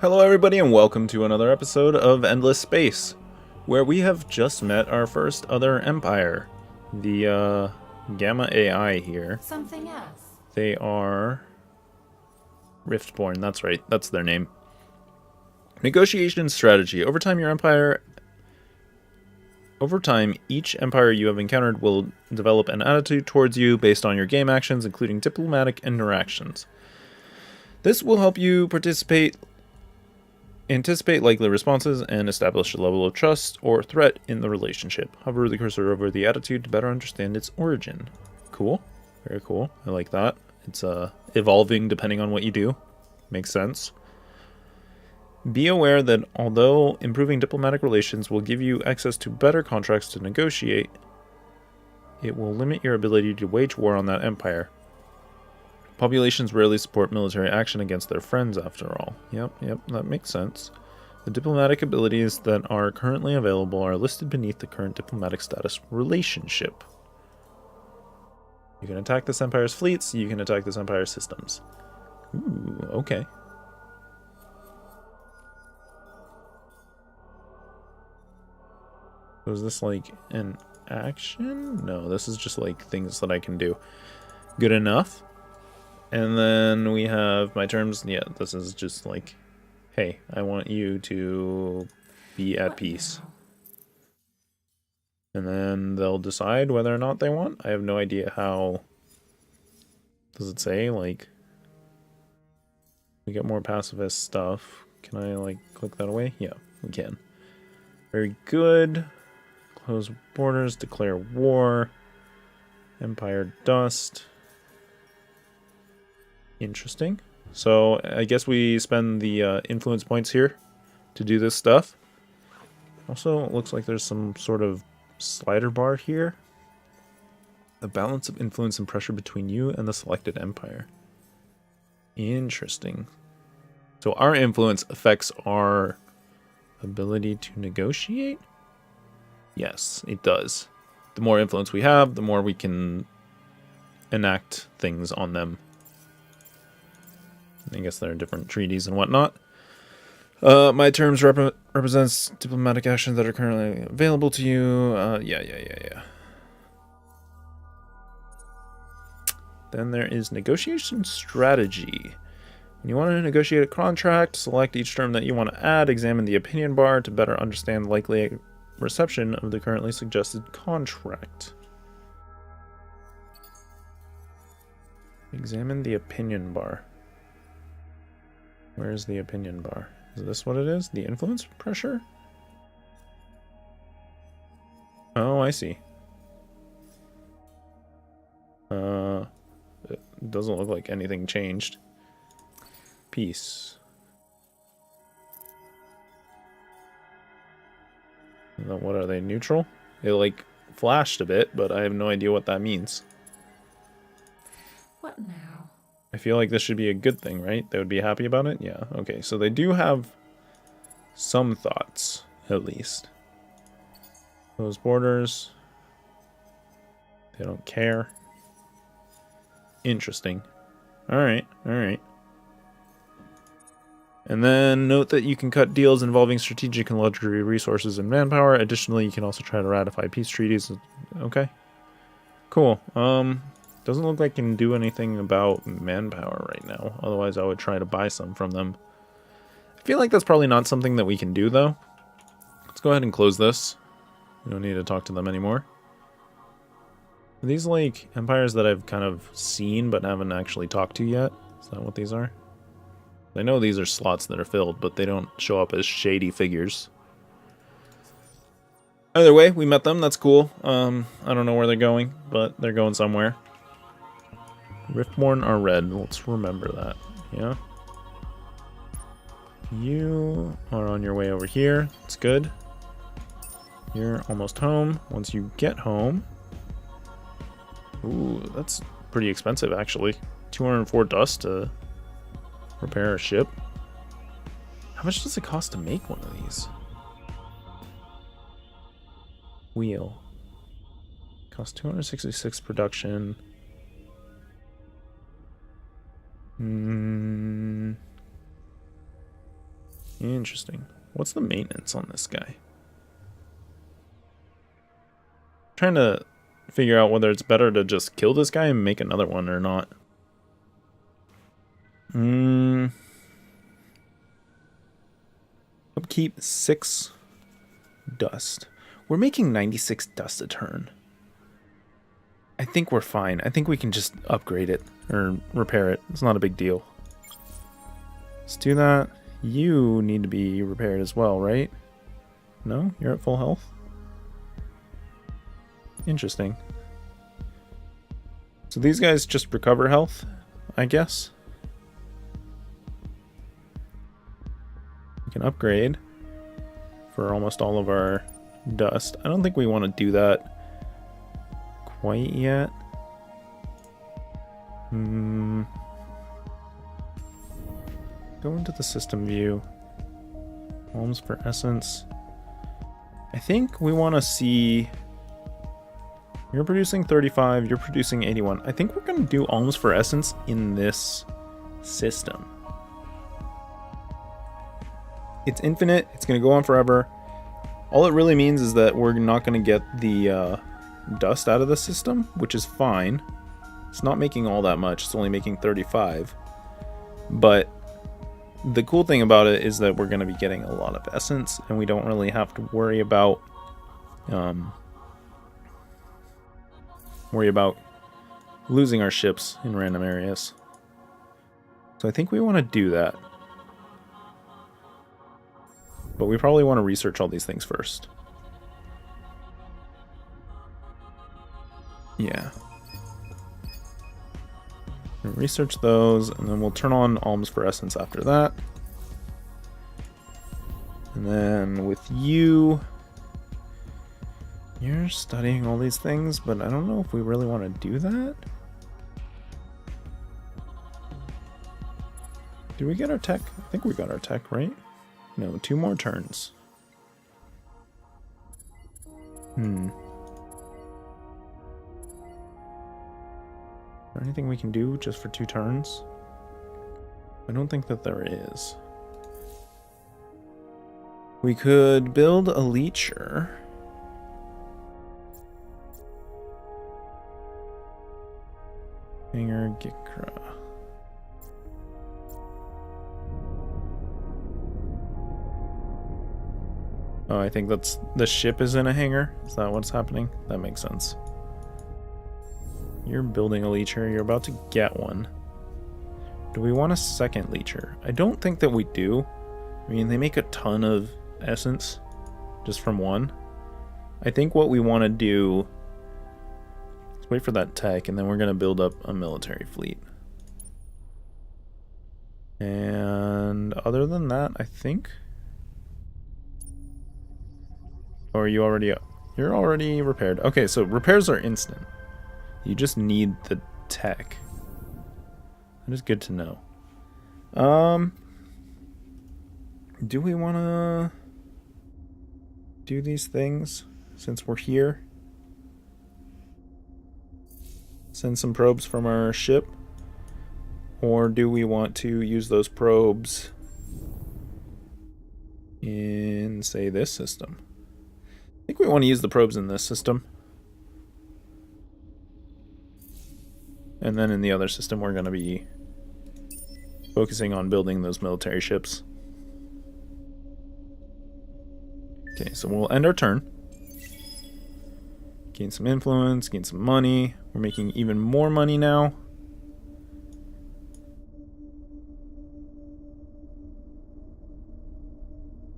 Hello everybody and welcome to another episode of Endless Space, where we have just met our first other empire, the Gamma AI here. Something else. They are Riftborn, that's right, that's their name. Negotiation strategy. Over time, each empire you have encountered will develop an attitude towards you based on your game actions, including diplomatic interactions. This will help you anticipate likely responses, and establish a level of trust or threat in the relationship. Hover the cursor over the attitude to better understand its origin. Cool. Very cool. I like that. It's evolving depending on what you do. Makes sense. Be aware that although improving diplomatic relations will give you access to better contracts to negotiate, it will limit your ability to wage war on that empire. Populations rarely support military action against their friends, after all. Yep, that makes sense. The diplomatic abilities that are currently available are listed beneath the current diplomatic status relationship. You can attack this empire's fleets, you can attack this empire's systems. Ooh, okay. So is this like an action? No, this is just like things that I can do. Good enough. And then we have my terms. Yeah, this is just like, hey, I want you to be at peace. And then they'll decide whether or not they want. I have no idea how. Does it say, like, we get more pacifist stuff? Can I, like, click that away? Yeah, we can. Very good. Close borders, declare war. Empire dust. Interesting. So I guess we spend the influence points here to do this stuff. Also, it looks like there's some sort of slider bar here. The balance of influence and pressure between you and the selected empire. Interesting. So our influence affects our ability to negotiate? Yes, it does. The more influence we have, the more we can enact things on them. I guess there are different treaties and whatnot. My terms represents diplomatic actions that are currently available to you. Yeah. Then there is negotiation strategy. When you want to negotiate a contract, select each term that you want to add, examine the opinion bar to better understand likely reception of the currently suggested contract. Examine the opinion bar. Where's the opinion bar? Is this what it is? The influence pressure? Oh, I see. It doesn't look like anything changed. Peace. What are they, neutral? It like flashed a bit, but I have no idea what that means. What now? I feel like this should be a good thing, right? They would be happy about it? Yeah, okay. So they do have some thoughts, at least. Those borders. They don't care. Interesting. Alright. And then note that you can cut deals involving strategic and luxury resources and manpower. Additionally, you can also try to ratify peace treaties. Okay. Cool. Doesn't look like I can do anything about manpower right now. Otherwise, I would try to buy some from them. I feel like that's probably not something that we can do, though. Let's go ahead and close this. We don't need to talk to them anymore. Are these, like, empires that I've kind of seen but haven't actually talked to yet? Is that what these are? I know these are slots that are filled, but they don't show up as shady figures. Either way, we met them. That's cool. I don't know where they're going, but they're going somewhere. Riftborn are red. Let's remember that. Yeah. You are on your way over here. It's good. You're almost home. Once you get home... Ooh, that's pretty expensive, actually. 204 dust to repair a ship. How much does it cost to make one of these? Wheel. Cost 266 production. Interesting. What's the maintenance on this guy? Trying to figure out whether it's better to just kill this guy and make another one or not. Upkeep 6 dust. We're making 96 dust a turn. I think we're fine. I think we can just upgrade it or repair it. It's not a big deal. Let's do that. You need to be repaired as well, right? No? You're at full health? Interesting. So these guys just recover health, I guess. We can upgrade for almost all of our dust. I don't think we want to do that quite yet. Go into the system view. Alms for essence. I think we want to see... You're producing 35, you're producing 81. I think we're going to do alms for essence in this system. It's infinite, it's going to go on forever. All it really means is that we're not going to get the dust out of the system, which is fine. It's not making all that much, it's only making 35. But the cool thing about it is that we're going to be getting a lot of essence, and we don't really have to worry about losing our ships in random areas. So I think we want to do that. But we probably want to research all these things first. Yeah. We'll research those, and then we'll turn on alms for essence after that. And then with you... You're studying all these things, but I don't know if we really want to do that. Did we get our tech? I think we got our tech, right? No, 2 more turns. Is there anything we can do just for 2 turns? I don't think that there is. We could build a leecher. Hanger Gikra. Oh, I think that's the ship is in a hangar. Is that what's happening? That makes sense. You're building a leecher. You're about to get one. Do we want a second leecher? I don't think that we do. I mean, they make a ton of essence just from one. I think what we want to do... Wait for that tech, and then we're going to build up a military fleet. And other than that, I think... Or are you already... You're already repaired. Okay, so repairs are instant. You just need the tech. That is good to know. Do we want to do these things since we're here? Send some probes from our ship? Or do we want to use those probes in, say, this system? I think we want to use the probes in this system. And then in the other system, we're going to be focusing on building those military ships. Okay, so we'll end our turn. Gain some influence, gain some money. We're making even more money now.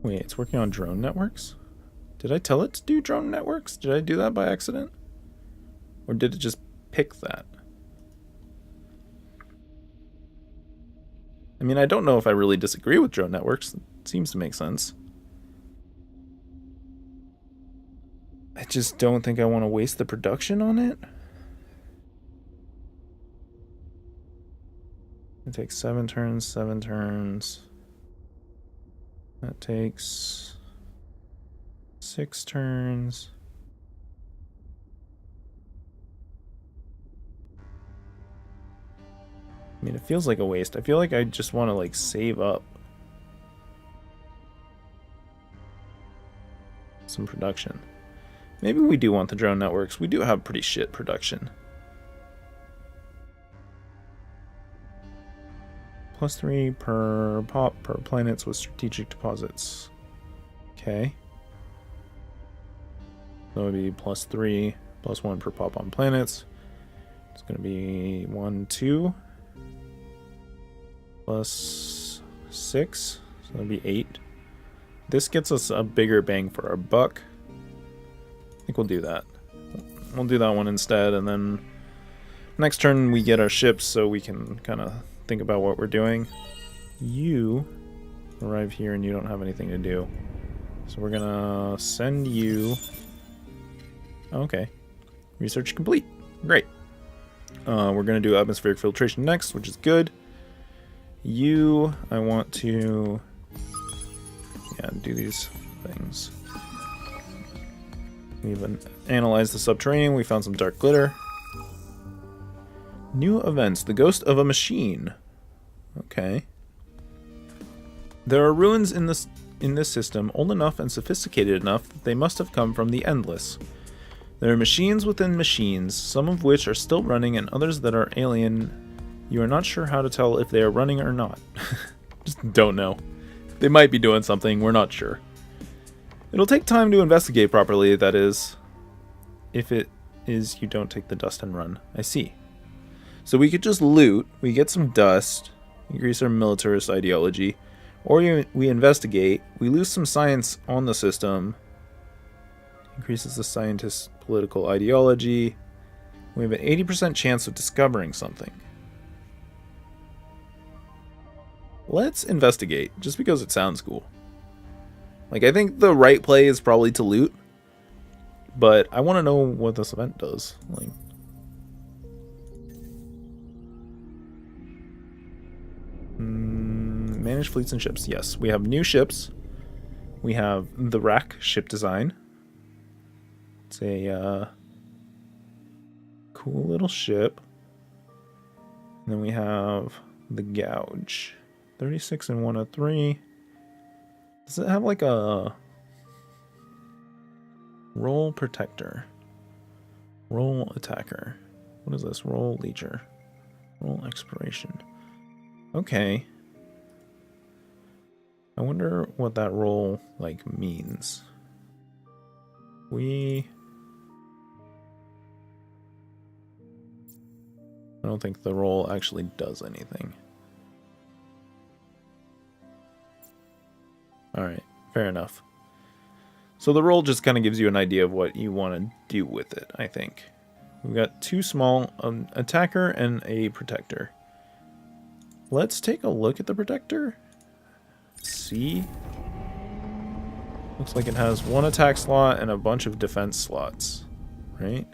Wait, it's working on drone networks? Did I tell it to do drone networks? Did I do that by accident? Or did it just pick that? I mean, I don't know if I really disagree with drone networks. It seems to make sense. I just don't think I want to waste the production on it. It takes 7 turns, 7 turns. That takes 6 turns. I mean, it feels like a waste. I feel like I just want to, like, save up. some production. Maybe we do want the drone networks. We do have pretty shit production. +3 per pop per planets with strategic deposits. Okay. So it would be +3, +1 per pop on planets. It's going to be 1, 2. +6. So that would be 8. This gets us a bigger bang for our buck. I think we'll do that. We'll do that one instead, and then next turn we get our ships so we can kind of think about what we're doing. You arrive here and you don't have anything to do. So we're gonna send you... Okay. Research complete. Great. We're gonna do atmospheric filtration next, which is good. You, I want to... Yeah, do these things. We've analyzed the subterranean. We found some dark glitter. New events. The ghost of a machine. Okay. There are ruins in this system old enough and sophisticated enough that they must have come from the Endless. There are machines within machines, some of which are still running and others that are alien. You are not sure how to tell if they are running or not. Just don't know. They might be doing something, we're not sure. It'll take time to investigate properly, that is. If it is, you don't take the dust and run. I see. So we could just loot, we get some dust, increase our militarist ideology, or we investigate, we lose some science on the system, increases the scientist's political ideology, we have an 80% chance of discovering something. Let's investigate, just because it sounds cool. Like, I think the right play is probably to loot, but I want to know what this event does. Like, manage fleets and ships. Yes, we have new ships. We have the Rack ship design. It's a cool little ship. And then we have the Gouge. 36 and 103. Does it have like a roll protector? Roll attacker. What is this? Roll leecher. Roll exploration. Okay. I wonder what that roll like means. I don't think the roll actually does anything. Alright, fair enough. So the roll just kind of gives you an idea of what you want to do with it, I think. We've got two small, attacker and a protector. Let's take a look at the protector. See? Looks like it has one attack slot and a bunch of defense slots. Right?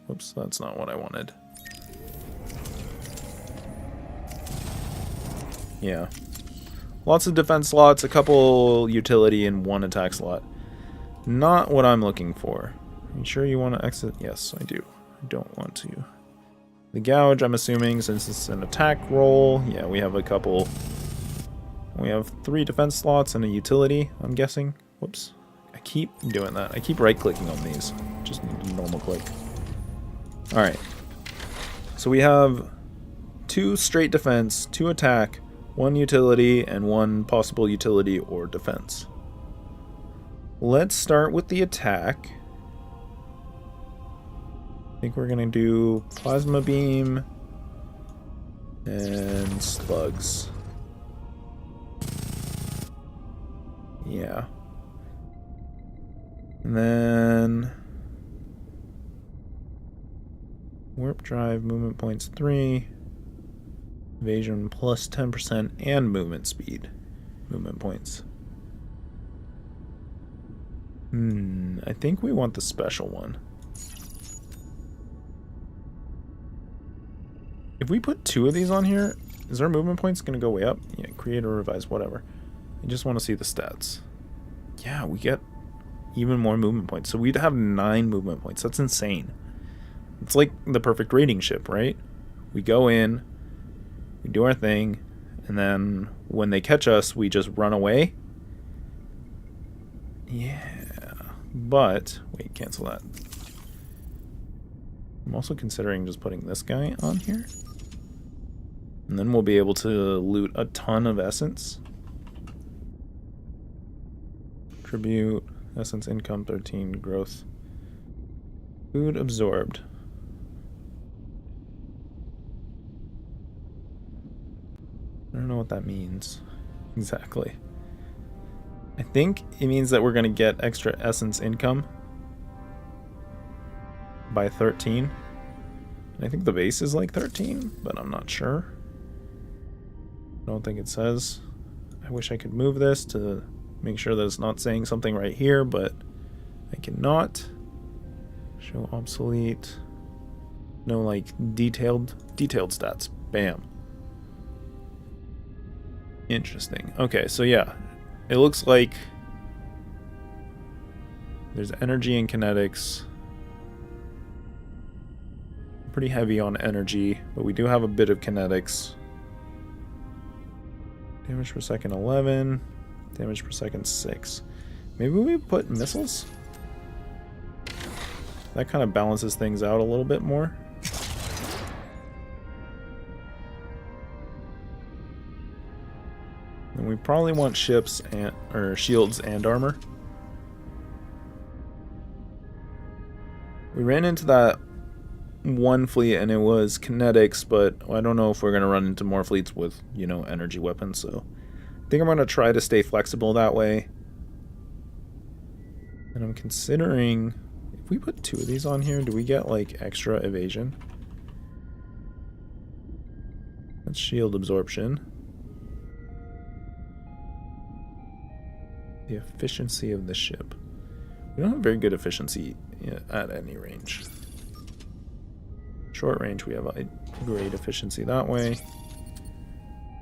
Whoops, that's not what I wanted. Yeah. Lots of defense slots, a couple utility, and one attack slot. Not what I'm looking for. Are you sure you want to exit? Yes, I do. I don't want to. The Gouge, I'm assuming, since it's an attack roll. Yeah, we have a couple. We have 3 defense slots and a utility, I'm guessing. Whoops. I keep doing that. I keep right-clicking on these. Just need a normal click. Alright. So we have 2 straight defense, 2 attack, 1 utility, and 1 possible utility or defense. Let's start with the attack. I think we're going to do plasma beam and slugs. Yeah. And then warp drive, movement points 3. Evasion plus 10% and movement speed. Movement points. I think we want the special one. If we put 2 of these on here, is our movement points going to go way up? Yeah, create or revise, whatever. I just want to see the stats. Yeah, we get even more movement points. So we'd have 9 movement points. That's insane. It's like the perfect raiding ship, right? We go in, we do our thing, and then when they catch us, we just run away. Yeah. But, wait, cancel that. I'm also considering just putting this guy on here. And then we'll be able to loot a ton of essence. Tribute, essence income 13, growth. Food absorbed. I don't know what that means exactly. I think it means that we're going to get extra essence income by 13. And I think the base is like 13, but I'm not sure. I don't think it says. I wish I could move this to make sure that it's not saying something right here, but I cannot. Show obsolete. No, like detailed stats. Bam. Interesting. Okay, so yeah. It looks like there's energy and kinetics. Pretty heavy on energy, but we do have a bit of kinetics. Damage per second 11. Damage per second 6. Maybe we put missiles? That kind of balances things out a little bit more. And we probably want ships and or shields and armor. We ran into that one fleet and it was kinetics, but I don't know if we're going to run into more fleets with, you know, energy weapons, so I think I'm going to try to stay flexible that way. And I'm considering, if we put 2 of these on here, do we get like extra evasion? That's shield absorption. The efficiency of the ship. We don't have very good efficiency at any range. Short range, we have a great efficiency that way.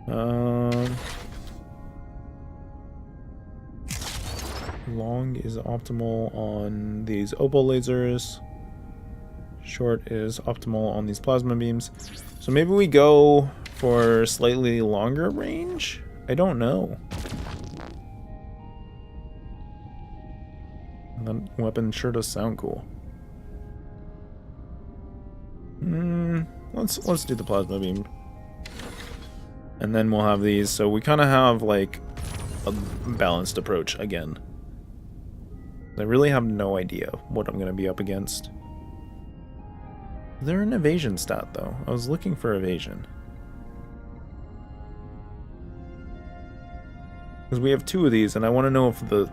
Long is optimal on these opal lasers. Short is optimal on these plasma beams. So maybe we go for slightly longer range? I don't know. That weapon sure does sound cool. Let's do the plasma beam. And then we'll have these, so we kind of have like a balanced approach again. I really have no idea what I'm going to be up against. Is there an evasion stat though? I was looking for evasion. Because we have 2 of these and I want to know if the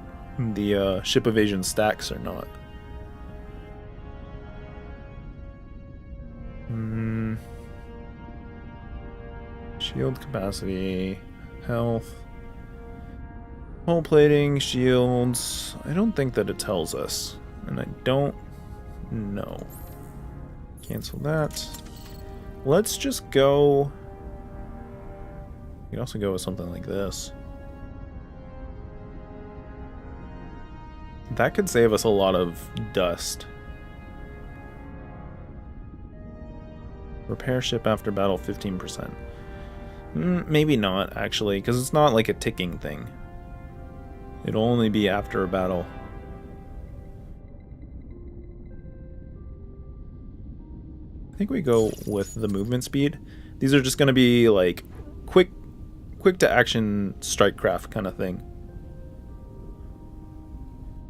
ship evasion stacks or not. Shield capacity, health, hull plating, shields. I don't think that it tells us, and I don't know. Cancel that. Let's just go. We can also go with something like this. That could save us a lot of dust. Repair ship after battle 15%. Maybe not, actually, because it's not like a ticking thing. It'll only be after a battle. I think we go with the movement speed. These are just going to be like quick to action strike craft kind of thing.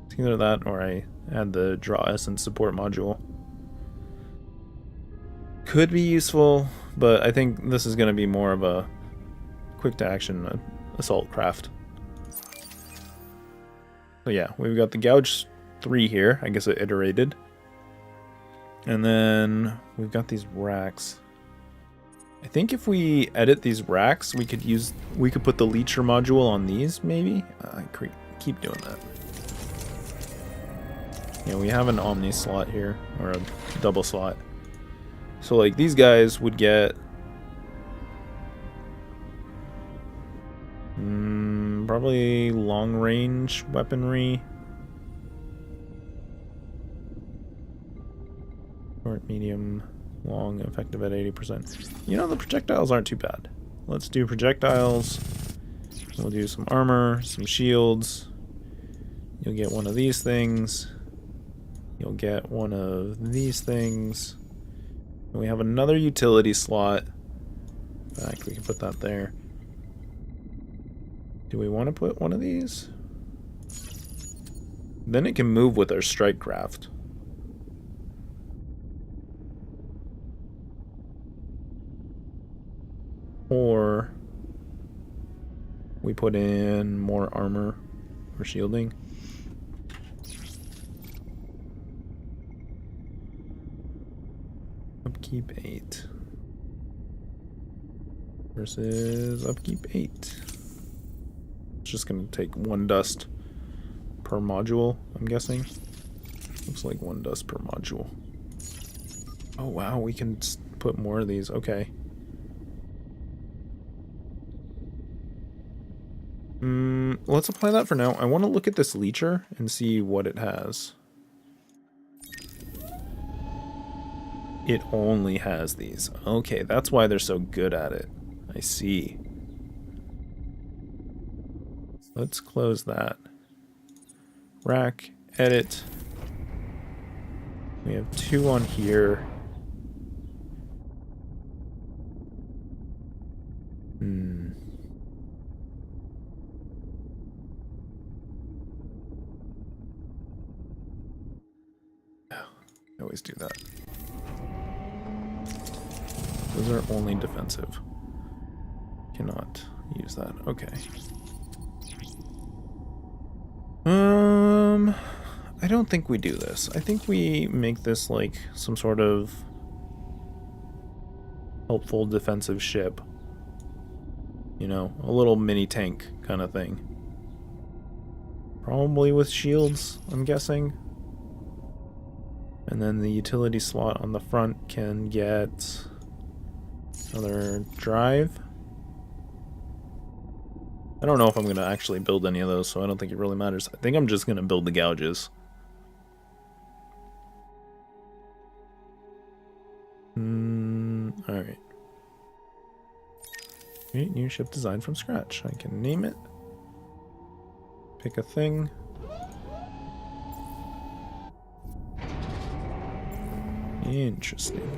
It's either that or I add the draw essence support module. Could be useful, but I think this is going to be more of a quick to action assault craft. So yeah, we've got the Gouge 3 here. I guess it iterated. And then we've got these racks. I think if we edit these racks, we could put the Leecher module on these, maybe? I keep doing that. Yeah, we have an Omni slot here, or a double slot. So like these guys would get probably long range weaponry. Short, medium, long, effective at 80%. You know, the projectiles aren't too bad. Let's do projectiles. We'll do some armor, some shields. You'll get one of these things. You'll get one of these things. And we have another utility slot. In fact, we can put that there. Do we want to put one of these? Then it can move with our strike craft. Or we put in more armor or shielding. Upkeep 8 versus upkeep 8. It's just gonna take 1 dust per module, I'm guessing. Looks like 1 dust per module. Oh wow, we can put more of these. Okay. Let's apply that for now. I want to look at this leecher and see what it has. It only has these. Okay, that's why they're so good at it. I see. Let's close that. Rack, edit. We have 2 on here. I always do that. Those are only defensive. Cannot use that. Okay. I don't think we do this. I think we make this like some sort of helpful defensive ship. You know, a little mini tank kind of thing. Probably with shields, I'm guessing. And then the utility slot on the front can get another drive. I don't know if I'm going to actually build any of those, so I don't think it really matters. I think I'm just going to build the gouges. Alright. Create new ship design from scratch. I can name it. Pick a thing. Interesting.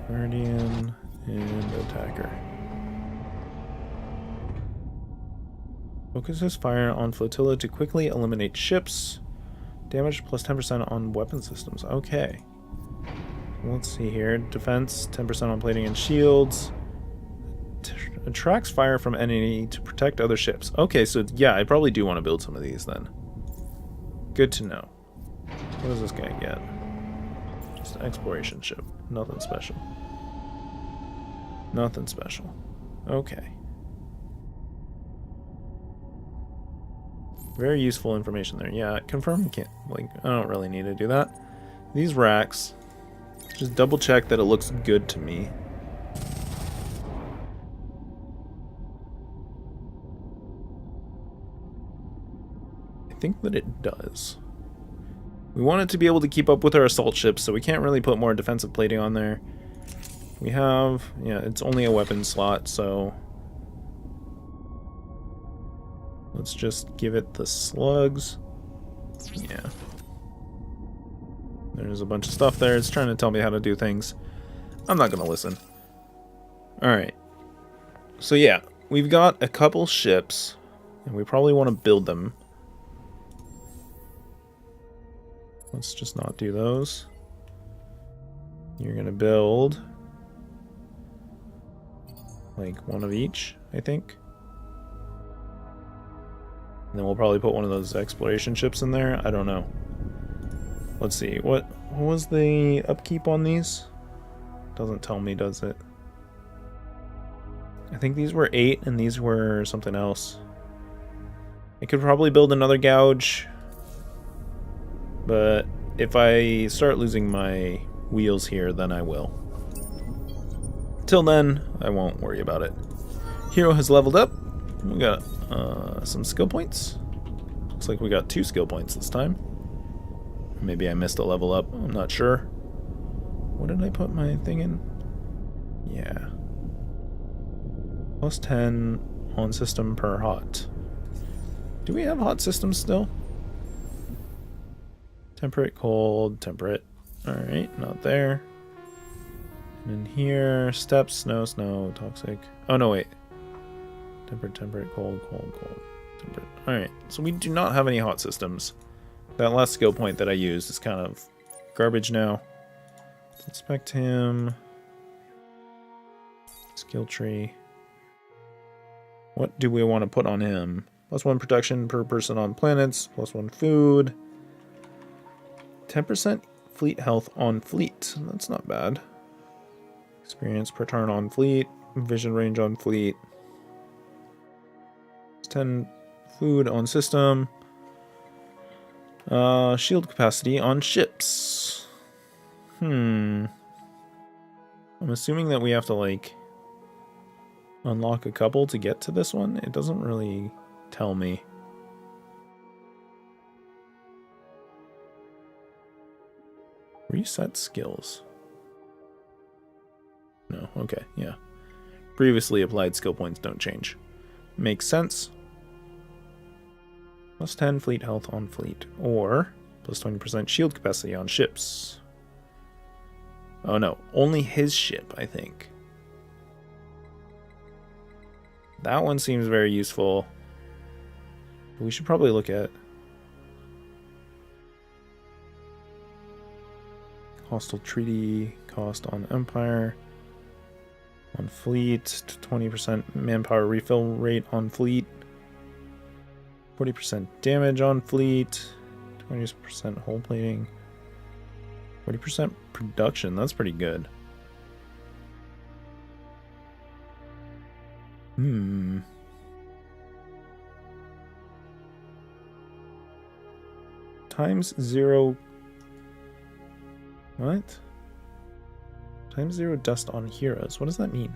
Guardian and attacker. Focuses fire on flotilla to quickly eliminate ships. Damage plus 10% on weapon systems. Okay. Let's see here. Defense, 10% on plating and shields. Attracts fire from enemy to protect other ships. Okay, so yeah, I probably do want to build some of these then. Good to know. What does this guy get? Just an exploration ship. Nothing special. Nothing special. Okay. Very useful information there. Yeah, confirm can't. Like, I don't really need to do that. These racks. Just double check that it looks good to me. I think that it does. We want it to be able to keep up with our assault ships, so we can't really put more defensive plating on there. We have, yeah, it's only a weapon slot, so let's just give it the slugs. Yeah. There's a bunch of stuff there. It's trying to tell me how to do things. I'm not going to listen. Alright. So yeah, we've got a couple ships, and we probably want to build them. Let's just not do those. You're going to build like one of each, I think. And then we'll probably put one of those exploration ships in there. I don't know. Let's see. What was the upkeep on these? Doesn't tell me, does it? I think these were 8 and these were something else. I could probably build another gouge. But if I start losing my wheels here, then I will. Till then, I won't worry about it. Hero has leveled up. We got some skill points. Looks like we got 2 skill points this time. Maybe I missed a level up. I'm not sure. What did I put my thing in? Yeah. Plus 10 on system per hot. Do we have hot systems still? Temperate, cold, temperate. Alright, not there. And in here, steps, snow, snow, toxic. Oh no, wait. Temperate, temperate, cold, cold, cold. Temperate. Alright, so we do not have any hot systems. That last skill point that I used is kind of garbage now. Let's inspect him. Skill tree. What do we want to put on him? +1 protection per person on planets. +1 food. 10% fleet health on fleet. That's not bad. Experience per turn on fleet. Vision range on fleet. 10 food on system. Shield capacity on ships. I'm assuming that we have to, like, unlock a couple to get to this one. It doesn't really tell me. Reset skills. No, okay, yeah. Previously applied skill points don't change. Makes sense. +10 fleet health on fleet. Or +20% shield capacity on ships. Oh no, only his ship, I think. That one seems very useful. We should probably look at hostile treaty cost on Empire. On fleet, 20% manpower refill rate on fleet. 40% damage on fleet. 20% hull plating. 40% production, that's pretty good. Times 0. What? Times 0 dust on heroes. What does that mean?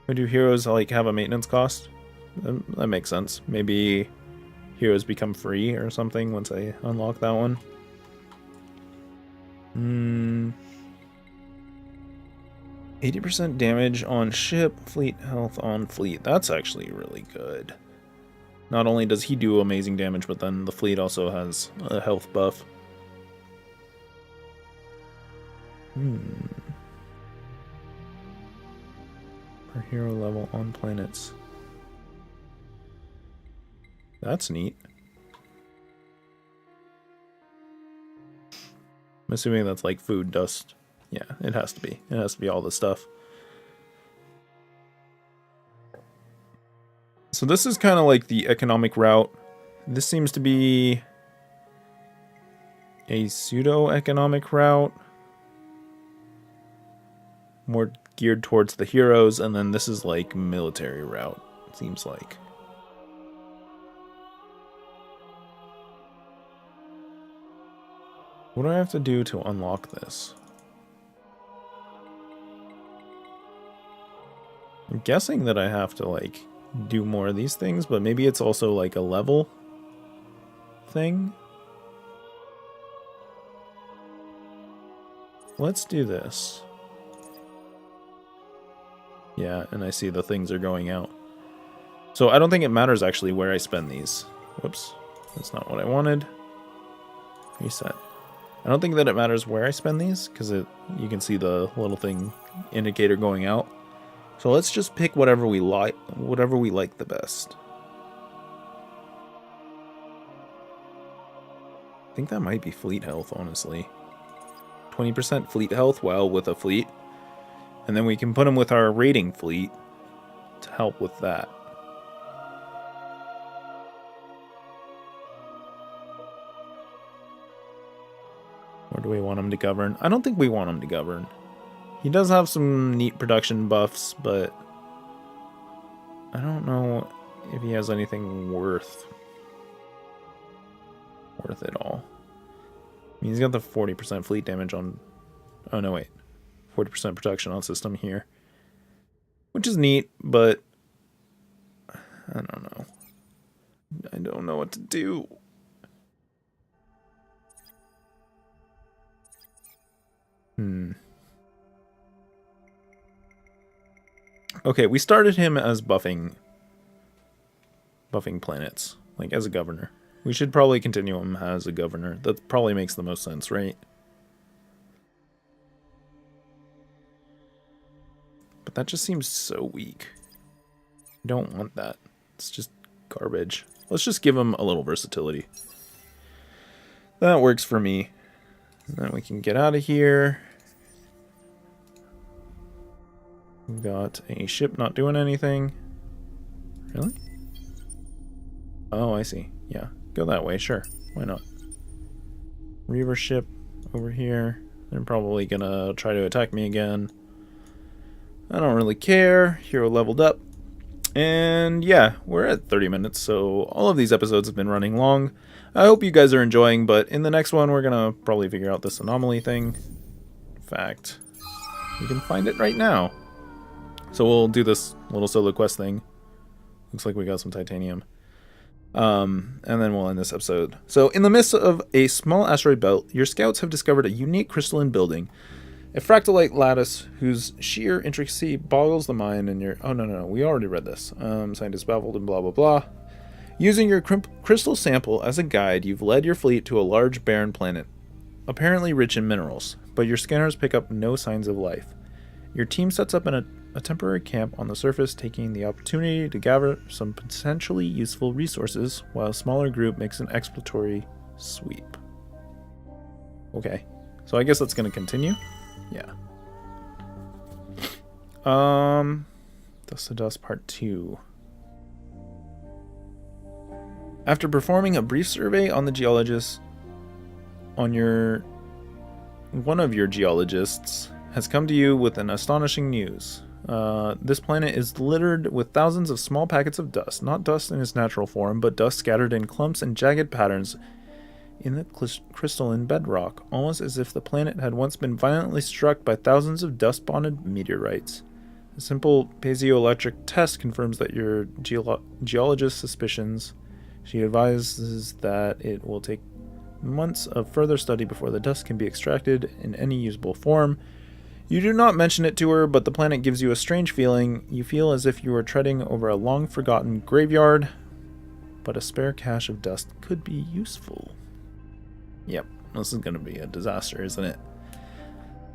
Or do heroes like have a maintenance cost? That makes sense. Maybe heroes become free or something once I unlock that one. 80% damage on ship, fleet health on fleet. That's actually really good. Not only does he do amazing damage, but then the fleet also has a health buff. Per hero level on planets. That's neat. I'm assuming that's like food dust. Yeah, it has to be. It has to be all this stuff. So this is kind of like the economic route. This seems to be a pseudo-economic route. More geared towards the heroes, and then this is like military route, it seems like. What do I have to do to unlock this? I'm guessing that I have to, like, do more of these things, but maybe it's also, like, a level thing? Let's do this. Yeah, and I see the things are going out. So I don't think it matters, actually, where I spend these. Whoops. That's not what I wanted. Reset. I don't think that it matters where I spend these, because you can see the little thing indicator going out. So let's just pick whatever we like the best. I think that might be fleet health, honestly. 20% fleet health while with a fleet. And then we can put them with our raiding fleet to help with that. Or do we want him to govern? I don't think we want him to govern. He does have some neat production buffs, but I don't know if he has anything worth it all. I mean, he's got the 40% fleet damage on... Oh, no, wait. 40% production on system here. Which is neat, but I don't know. I don't know what to do. Okay, we started him as buffing buffing planets, like as a governor. We should probably continue him as a governor. That probably makes the most sense, right? But that just seems so weak. I don't want that. It's just garbage. Let's just give him a little versatility. That works for me. And then we can get out of here. We've got a ship not doing anything. Really? Oh, I see. Yeah, go that way, sure. Why not? Reaver ship over here. They're probably gonna try to attack me again. I don't really care. Hero leveled up. And yeah, we're at 30 minutes, so all of these episodes have been running long. I hope you guys are enjoying, but in the next one, we're gonna probably figure out this anomaly thing. In fact, we can find it right now. So we'll do this little solo quest thing. Looks like we got some titanium. And then we'll end this episode. So in the midst of a small asteroid belt, your scouts have discovered a unique crystalline building. A fractalite lattice whose sheer intricacy boggles the mind and your... Oh, no, we already read this. Scientists baffled and blah, blah, blah. Using your crystal sample as a guide, you've led your fleet to a large barren planet, apparently rich in minerals, but your scanners pick up no signs of life. Your team sets up in a temporary camp on the surface, taking the opportunity to gather some potentially useful resources, while a smaller group makes an exploratory sweep. Okay, so I guess that's going to continue. Yeah. Dust to Dust Part 2. After performing a brief survey on the geologists, one of your geologists has come to you with an astonishing news. This planet is littered with thousands of small packets of dust, not dust in its natural form, but dust scattered in clumps and jagged patterns in the crystalline bedrock, almost as if the planet had once been violently struck by thousands of dust-bonded meteorites. A simple piezoelectric test confirms that your geologist's suspicions. She advises that it will take months of further study before the dust can be extracted in any usable form. You do not mention it to her, but the planet gives you a strange feeling. You feel as if you are treading over a long-forgotten graveyard, but a spare cache of dust could be useful. Yep, this is going to be a disaster, isn't it?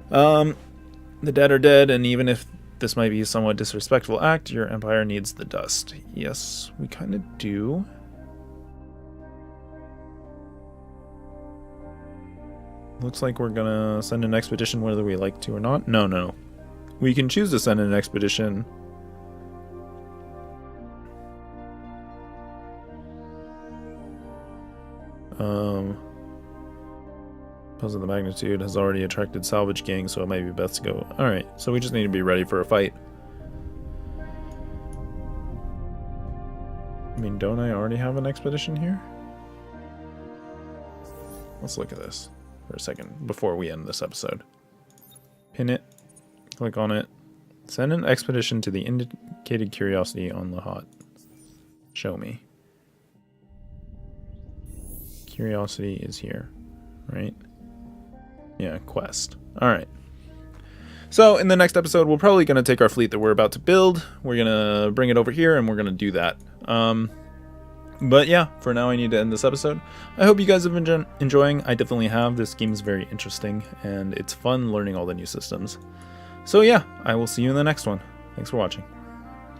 The dead are dead, and even if this might be a somewhat disrespectful act, your empire needs the dust. Yes, we kind of do. Looks like we're gonna send an expedition whether we like to or not. No. We can choose to send an expedition. Because of the magnitude has already attracted salvage gang, so it might be best to go. Alright, so we just need to be ready for a fight. I mean, don't I already have an expedition here? Let's look at this for a second before we end this episode. Pin it, click on it, send an expedition to the indicated curiosity on the hot. Show me. Curiosity is here, right? Yeah, quest. Alright. So in the next episode, we're probably going to take our fleet that we're about to build. We're going to bring it over here and we're going to do that. But yeah, for now I need to end this episode. I hope you guys have been enjoying. I definitely have. This game is very interesting and it's fun learning all the new systems. So yeah, I will see you in the next one. Thanks for watching.